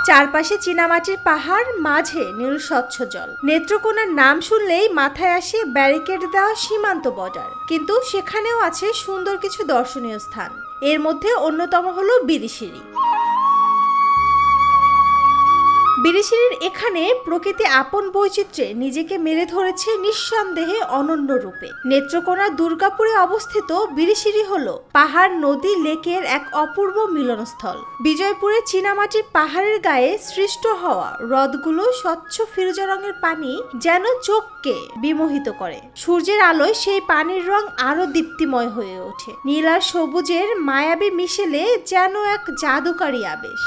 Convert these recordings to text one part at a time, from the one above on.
চারপাশে চীনামাটির পাহাড়, মাঝে নীল স্বচ্ছ জল। নেত্রকোনার নাম শুনলেই মাথায় আসে ব্যারিকেড দেওয়া সীমান্ত বর্ডার, কিন্তু সেখানেও আছে সুন্দর কিছু দর্শনীয় স্থান। এর মধ্যে অন্যতম হলো বিরিশিরি। বিরিশিরির এখানে প্রকৃতি আপন বৈচিত্র্যে নিজেকে মেলে ধরেছে নিঃসন্দেহে অনন্য রূপে। নেত্রকোনার দুর্গাপুরে অবস্থিত বিরিশিরি হলো পাহাড়, নদী, লেকের এক অপূর্ব মিলনস্থল। বিজয়পুরে চীনামাটির পাহাড়ের গায়ে সৃষ্ট হওয়া হ্রদগুলো স্বচ্ছ ফিরোজা রঙের পানি যেন চোখকে বিমোহিত করে। সূর্যের আলোয় সেই পানির রং আরো দীপ্তিময় হয়ে ওঠে। নীল আর সবুজের মায়াবী মিশেলে যেন এক জাদুকারী আবেশ।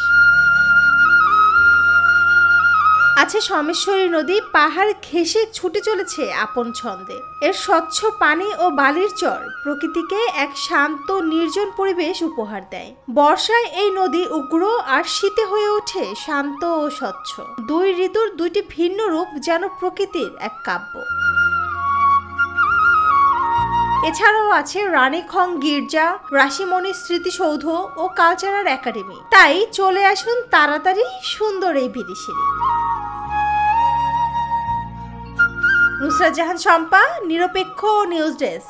আছে সোমেশ্বরী নদী, পাহাড় ঘেঁষে ছুটে চলেছে আপন ছন্দে। এর স্বচ্ছ পানি ও বালির চর প্রকৃতিকে এক শান্ত নির্জন পরিবেশ উপহার দেয়। বর্ষায় এই নদী উগ্র, আর শীতে হয়ে ওঠে শান্ত ও স্বচ্ছ। দুই ঋতুর দুইটি ভিন্ন রূপ যেন প্রকৃতির এক কাব্য। এছাড়াও আছে রানীখং গির্জা, রাশিমণি স্মৃতিসৌধ ও কালচারাল একাডেমি। তাই চলে আসুন তাড়াতাড়ি সুন্দর এই বিরিশিরি। নুসরাত জাহান শম্পা, নিরপেক্ষ নিউজ ডেস্ক।